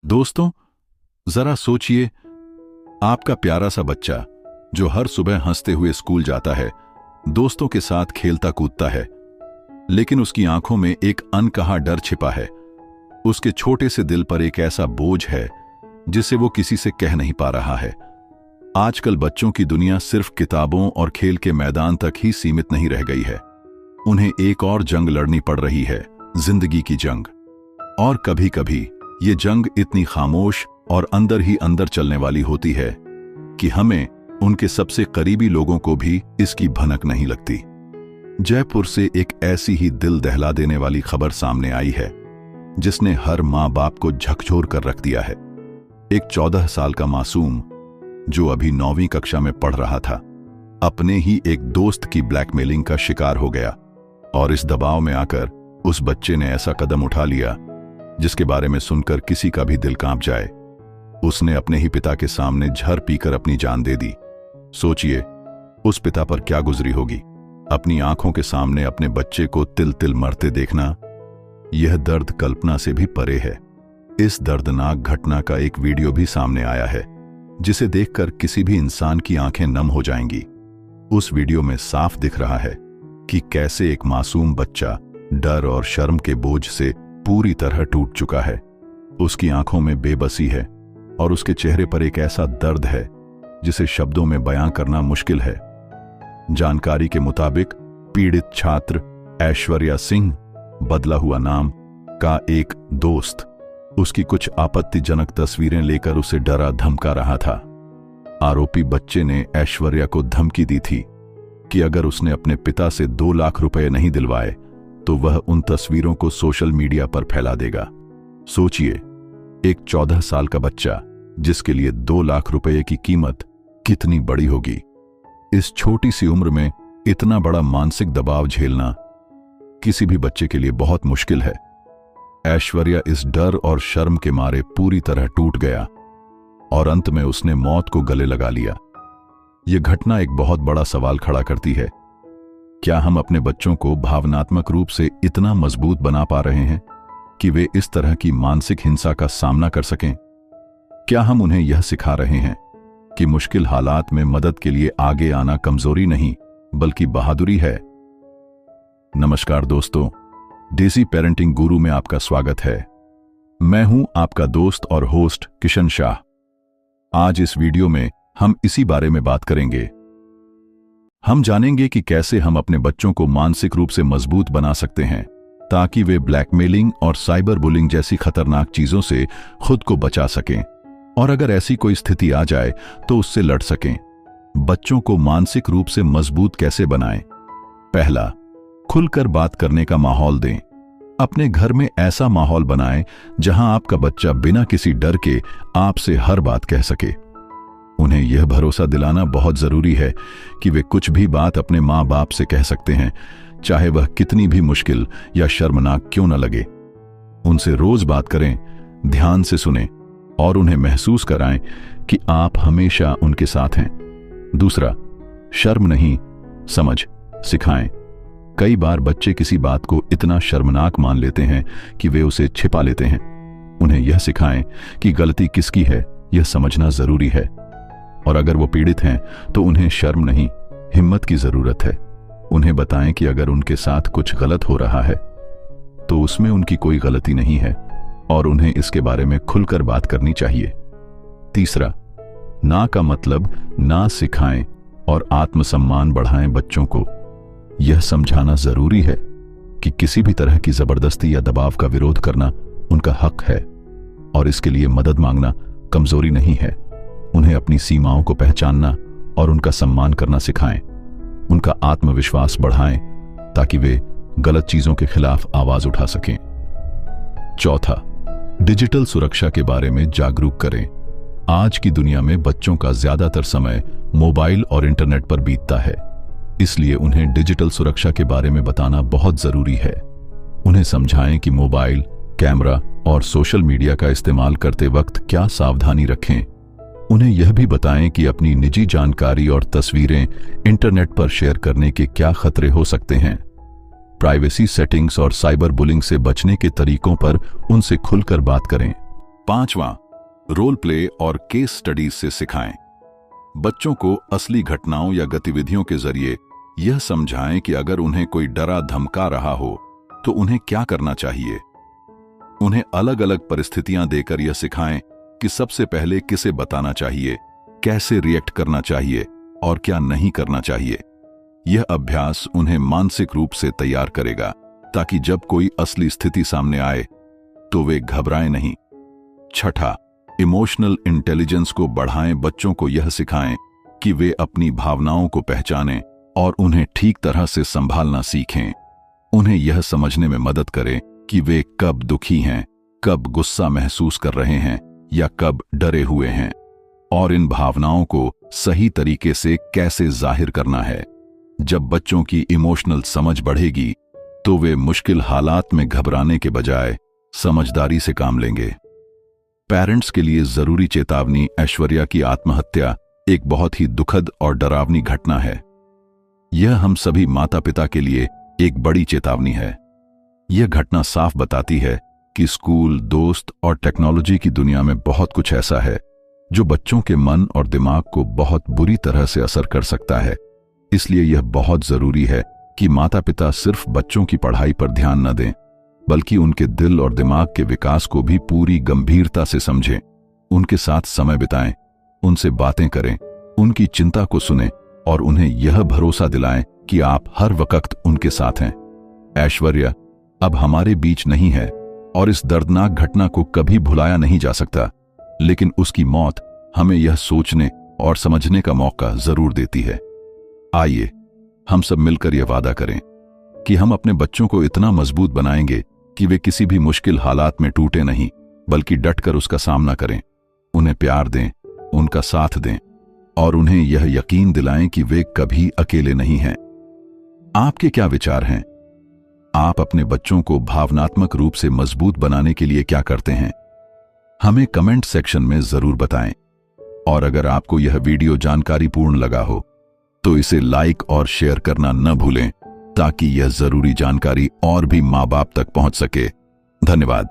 दोस्तों, जरा सोचिए, आपका प्यारा सा बच्चा जो हर सुबह हंसते हुए स्कूल जाता है, दोस्तों के साथ खेलता कूदता है, लेकिन उसकी आंखों में एक अनकहा डर छिपा है। उसके छोटे से दिल पर एक ऐसा बोझ है जिसे वो किसी से कह नहीं पा रहा है। आजकल बच्चों की दुनिया सिर्फ किताबों और खेल के मैदान तक ही सीमित नहीं रह गई है। उन्हें एक और जंग लड़नी पड़ रही है, जिंदगी की जंग। और कभी कभी ये जंग इतनी खामोश और अंदर ही अंदर चलने वाली होती है कि हमें उनके सबसे करीबी लोगों को भी इसकी भनक नहीं लगती। जयपुर से एक ऐसी ही दिल दहला देने वाली खबर सामने आई है जिसने हर माँ बाप को झकझोर कर रख दिया है। एक 14 साल का मासूम जो अभी 9वीं कक्षा में पढ़ रहा था, अपने ही एक दोस्त की ब्लैकमेलिंग का शिकार हो गया। और इस दबाव में आकर उस बच्चे ने ऐसा कदम उठा लिया जिसके बारे में सुनकर किसी का भी दिल कांप जाए। उसने अपने ही पिता के सामने झर पीकर अपनी जान दे दी। सोचिए, उस पिता पर क्या गुजरी होगी। अपनी आंखों के सामने अपने बच्चे को तिल तिल मरते देखना, यह दर्द कल्पना से भी परे है। इस दर्दनाक घटना का एक वीडियो भी सामने आया है जिसे देखकर किसी भी इंसान की आंखें नम हो जाएंगी। उस वीडियो में साफ दिख रहा है कि कैसे एक मासूम बच्चा डर और शर्म के बोझ से पूरी तरह टूट चुका है। उसकी आंखों में बेबसी है और उसके चेहरे पर एक ऐसा दर्द है जिसे शब्दों में बयां करना मुश्किल है। जानकारी के मुताबिक पीड़ित छात्र ऐश्वर्या सिंह, बदला हुआ नाम, का एक दोस्त उसकी कुछ आपत्तिजनक तस्वीरें लेकर उसे डरा धमका रहा था। आरोपी बच्चे ने ऐश्वर्या को धमकी दी थी कि अगर उसने अपने पिता से 2 लाख रुपए नहीं दिलवाए तो वह उन तस्वीरों को सोशल मीडिया पर फैला देगा। सोचिए, एक 14 साल का बच्चा जिसके लिए 2 लाख रुपए की कीमत कितनी बड़ी होगी। इस छोटी सी उम्र में इतना बड़ा मानसिक दबाव झेलना किसी भी बच्चे के लिए बहुत मुश्किल है। ऐश्वर्या इस डर और शर्म के मारे पूरी तरह टूट गया और अंत में उसने मौत को गले लगा लिया। यह घटना एक बहुत बड़ा सवाल खड़ा करती है। क्या हम अपने बच्चों को भावनात्मक रूप से इतना मजबूत बना पा रहे हैं कि वे इस तरह की मानसिक हिंसा का सामना कर सकें? क्या हम उन्हें यह सिखा रहे हैं कि मुश्किल हालात में मदद के लिए आगे आना कमजोरी नहीं बल्कि बहादुरी है? नमस्कार दोस्तों, डेजी पेरेंटिंग गुरु में आपका स्वागत है। मैं हूं आपका दोस्त और होस्ट किशन शाह। आज इस वीडियो में हम इसी बारे में बात करेंगे। हम जानेंगे कि कैसे हम अपने बच्चों को मानसिक रूप से मजबूत बना सकते हैं ताकि वे ब्लैकमेलिंग और साइबर बुलिंग जैसी खतरनाक चीजों से खुद को बचा सकें और अगर ऐसी कोई स्थिति आ जाए तो उससे लड़ सकें। बच्चों को मानसिक रूप से मजबूत कैसे बनाएं? पहला, खुलकर बात करने का माहौल दें। अपने घर में ऐसा माहौल बनाएं जहां आपका बच्चा बिना किसी डर के आपसे हर बात कह सके। उन्हें यह भरोसा दिलाना बहुत जरूरी है कि वे कुछ भी बात अपने माँ बाप से कह सकते हैं, चाहे वह कितनी भी मुश्किल या शर्मनाक क्यों न लगे। उनसे रोज बात करें, ध्यान से सुनें और उन्हें महसूस कराएं कि आप हमेशा उनके साथ हैं। दूसरा, शर्म नहीं, समझ सिखाएं। कई बार बच्चे किसी बात को इतना शर्मनाक मान लेते हैं कि वे उसे छिपा लेते हैं। उन्हें यह सिखाएं कि गलती किसकी है, यह समझना जरूरी है। और अगर वो पीड़ित हैं तो उन्हें शर्म नहीं, हिम्मत की जरूरत है। उन्हें बताएं कि अगर उनके साथ कुछ गलत हो रहा है तो उसमें उनकी कोई गलती नहीं है और उन्हें इसके बारे में खुलकर बात करनी चाहिए। तीसरा, ना का मतलब ना सिखाएं और आत्मसम्मान बढ़ाएं। बच्चों को यह समझाना जरूरी है कि किसी भी तरह की जबरदस्ती या दबाव का विरोध करना उनका हक है और इसके लिए मदद मांगना कमजोरी नहीं है। उन्हें अपनी सीमाओं को पहचानना और उनका सम्मान करना सिखाएं। उनका आत्मविश्वास बढ़ाएं ताकि वे गलत चीजों के खिलाफ आवाज उठा सकें। चौथा, डिजिटल सुरक्षा के बारे में जागरूक करें। आज की दुनिया में बच्चों का ज्यादातर समय मोबाइल और इंटरनेट पर बीतता है, इसलिए उन्हें डिजिटल सुरक्षा के बारे में बताना बहुत जरूरी है। उन्हें समझाएं कि मोबाइल, कैमरा और सोशल मीडिया का इस्तेमाल करते वक्त क्या सावधानी रखें। उन्हें यह भी बताएं कि अपनी निजी जानकारी और तस्वीरें इंटरनेट पर शेयर करने के क्या खतरे हो सकते हैं। प्राइवेसी सेटिंग्स और साइबर बुलिंग से बचने के तरीकों पर उनसे खुलकर बात करें। 5वां, रोल प्ले और केस स्टडीज से सिखाएं। बच्चों को असली घटनाओं या गतिविधियों के जरिए यह समझाएं कि अगर उन्हें कोई डरा धमका रहा हो तो उन्हें क्या करना चाहिए। उन्हें अलग अलग परिस्थितियां देकर यह सिखाएं कि सबसे पहले किसे बताना चाहिए, कैसे रिएक्ट करना चाहिए और क्या नहीं करना चाहिए। यह अभ्यास उन्हें मानसिक रूप से तैयार करेगा ताकि जब कोई असली स्थिति सामने आए तो वे घबराएं नहीं। 6, इमोशनल इंटेलिजेंस को बढ़ाएं। बच्चों को यह सिखाएं कि वे अपनी भावनाओं को पहचानें और उन्हें ठीक तरह से संभालना सीखें। उन्हें यह समझने में मदद करें कि वे कब दुखी हैं, कब गुस्सा महसूस कर रहे हैं या कब डरे हुए हैं, और इन भावनाओं को सही तरीके से कैसे जाहिर करना है। जब बच्चों की इमोशनल समझ बढ़ेगी तो वे मुश्किल हालात में घबराने के बजाय समझदारी से काम लेंगे। पेरेंट्स के लिए जरूरी चेतावनी। ऐश्वर्या की आत्महत्या एक बहुत ही दुखद और डरावनी घटना है। यह हम सभी माता पिता के लिए एक बड़ी चेतावनी है। यह घटना साफ बताती है कि स्कूल, दोस्त और टेक्नोलॉजी की दुनिया में बहुत कुछ ऐसा है जो बच्चों के मन और दिमाग को बहुत बुरी तरह से असर कर सकता है। इसलिए यह बहुत जरूरी है कि माता पिता सिर्फ बच्चों की पढ़ाई पर ध्यान न दें, बल्कि उनके दिल और दिमाग के विकास को भी पूरी गंभीरता से समझें। उनके साथ समय बिताएं, उनसे बातें करें, उनकी चिंता को सुनें और उन्हें यह भरोसा दिलाएं कि आप हर वक्त उनके साथ हैं। ऐश्वर्या अब हमारे बीच नहीं है और इस दर्दनाक घटना को कभी भुलाया नहीं जा सकता, लेकिन उसकी मौत हमें यह सोचने और समझने का मौका जरूर देती है। आइए हम सब मिलकर यह वादा करें कि हम अपने बच्चों को इतना मजबूत बनाएंगे कि वे किसी भी मुश्किल हालात में टूटे नहीं, बल्कि डटकर उसका सामना करें। उन्हें प्यार दें, उनका साथ दें और उन्हें यह यकीन दिलाएं कि वे कभी अकेले नहीं हैं। आपके क्या विचार हैं? आप अपने बच्चों को भावनात्मक रूप से मजबूत बनाने के लिए क्या करते हैं? हमें कमेंट सेक्शन में जरूर बताएं। और अगर आपको यह वीडियो जानकारीपूर्ण लगा हो तो इसे लाइक और शेयर करना न भूलें ताकि यह जरूरी जानकारी और भी माँ बाप तक पहुंच सके। धन्यवाद।